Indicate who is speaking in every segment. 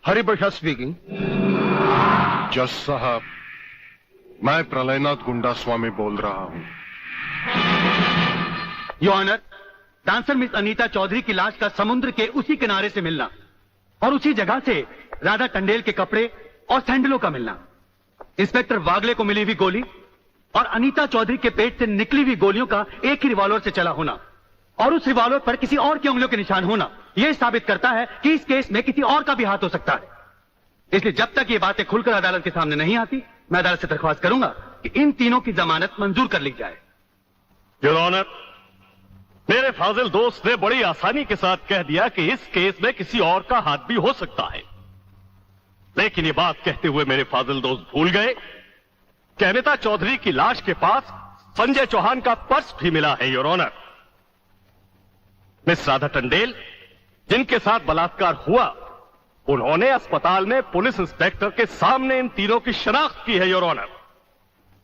Speaker 1: Hariprasad speaking.
Speaker 2: जज साहब, मैं प्रलयनाथ गुंडा स्वामी बोल रहा हूं।
Speaker 3: Your honour, dancer miss Anita Chaudhary की लाश का समुद्र के उसी किनारे से मिलना और उसी जगह से राधा टंडेल के कपड़े और सैंडलों का मिलना, इंस्पेक्टर वागले को मिली हुई गोली और अनीता चौधरी के पेट से निकली हुई गोलियों का एक ही रिवॉल्वर से चला होना और उस रिवॉल्वर पर किसी और की उंगलियों के निशान होना, यह साबित करता है कि इस केस में किसी और का भी हाथ हो सकता है। इसलिए जब तक ये बातें खुलकर अदालत के सामने नहीं आती, मैं अदालत से दरख्वास्त करूंगा कि इन तीनों की जमानत मंजूर कर ली जाए।
Speaker 4: योर ऑनर, मेरे फाजिल दोस्त ने बड़ी आसानी के साथ कह दिया कि इस केस में किसी और का हाथ भी हो सकता है, लेकिन ये बात कहते हुए मेरे फाजिल दोस्त भूल गए कि अनीता चौधरी की लाश के पास संजय चौहान का पर्स भी मिला है। Your honour, miss Radha Tandel जिनके साथ बलात्कार हुआ, उन्होंने अस्पताल में पुलिस इंस्पेक्टर के सामने इन तीनों की शनाख्त की है। योर ऑनर,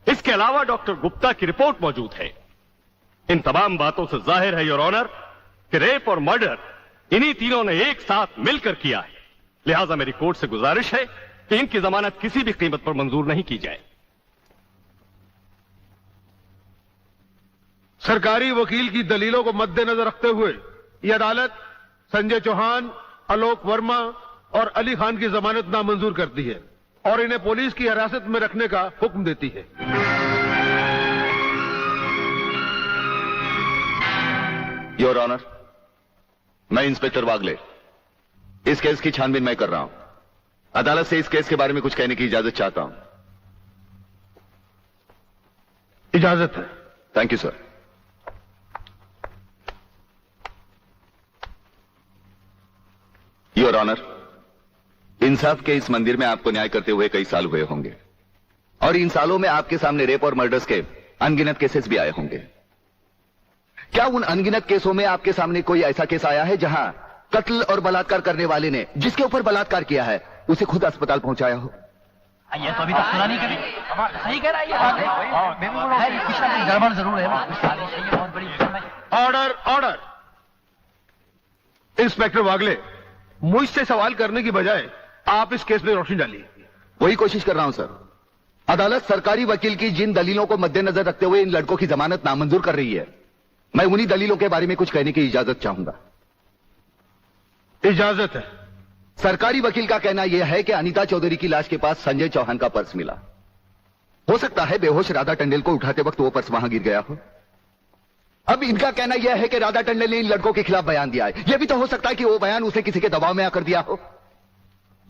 Speaker 4: इसके अलावा डॉक्टर गुप्ता की रिपोर्ट मौजूद है। इन तमाम बातों से जाहिर है योर ऑनर कि रेप और मर्डर इन्हीं तीनों ने एक साथ मिलकर किया है। लिहाजा मेरी कोर्ट से गुजारिश है कि इनकी जमानत किसी भी कीमत पर मंजूर नहीं की जाए।
Speaker 1: सरकारी वकील की दलीलों को मद्देनजर रखते हुए यह अदालत संजय चौहान, आलोक वर्मा और अली खान की जमानत नामंजूर करती है और इन्हें पुलिस की हिरासत में रखने का हुक्म देती है।
Speaker 5: योर ऑनर, मैं इंस्पेक्टर वागले इस केस की छानबीन मैं कर रहा हूं। अदालत से इस केस के बारे में कुछ कहने की इजाजत चाहता हूं।
Speaker 1: इजाजत है।
Speaker 5: Thank you sir. Your honour, इंसाफ के इस मंदिर में आपको न्याय करते हुए कई साल हुए होंगे और इन सालों में आपके सामने रेप और मर्डर्स के अनगिनत केसेस भी आए होंगे। क्या उन अनगिनत केसों में आपके सामने कोई ऐसा केस आया है जहां कत्ल और बलात्कार करने वाले ने जिसके ऊपर बलात्कार किया है उसे खुद अस्पताल पहुंचाया हो?
Speaker 6: ये तो अभी तक सुना नहीं कभी। सही कह रहा है, ये गड़बड़ जरूर है। बहुत बड़ी
Speaker 1: ऑर्डर, ऑर्डर। इंस्पेक्टर वागले, मुझसे सवाल करने की बजाय आप इस केस में रोशनी डालिए।
Speaker 5: वही कोशिश कर रहा हूं सर। अदालत सरकारी वकील की जिन दलीलों को मद्देनजर रखते हुए इन लड़कों की जमानत नामंजूर कर रही है, मैं उन्हीं दलीलों के बारे में कुछ कहने की इजाजत चाहूंगा।
Speaker 1: इजाजत है।
Speaker 5: सरकारी वकील का कहना यह है कि अनीता चौधरी की लाश के पास संजय चौहान का पर्स मिला। हो सकता है बेहोश राधा टंडेल को उठाते वक्त वो पर्स वहां गिर गया हो। अब इनका कहना यह है कि राधा टंडेल ने इन लड़कों के खिलाफ बयान दिया है। यह भी तो हो सकता है कि वो बयान उसे किसी के दबाव में आकर दिया हो।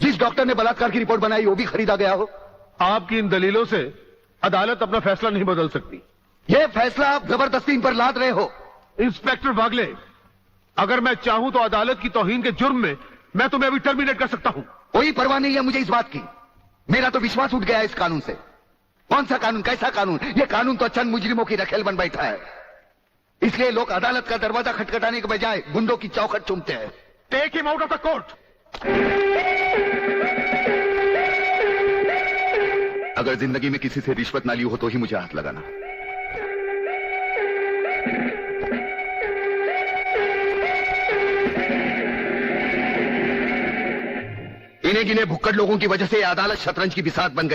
Speaker 5: जिस डॉक्टर ने बलात्कार की रिपोर्ट बनाई वो भी खरीदा गया हो।
Speaker 1: आपकी इन दलीलों से अदालत अपना फैसला नहीं बदल सकती।
Speaker 5: यह फैसला आप जबरदस्ती इन पर लाद रहे हो।
Speaker 1: इंस्पेक्टर वागले, अगर मैं चाहूं तो अदालत की तौहीन के जुर्म में मैं तुम्हें अभी टर्मिनेट कर सकता हूं।
Speaker 5: कोई परवाह नहीं है मुझे इस बात की। मेरा तो विश्वास उठ गया है इस कानून से। कौन सा कानून, कैसा कानून? यह कानून तो चंद मुजरिमों की रखेल बन बैठा है। इसलिए लोग अदालत का दरवाजा खटखटाने के बजाय गुंडों की चौखट चूमते हैं।
Speaker 1: Take him out of the court.
Speaker 5: अगर जिंदगी में किसी से रिश्वत ना ली हो तो ही मुझे हाथ लगाना। इन्हें गिने भुक्कड़ लोगों की वजह से अदालत शतरंज की बिसात बन गई।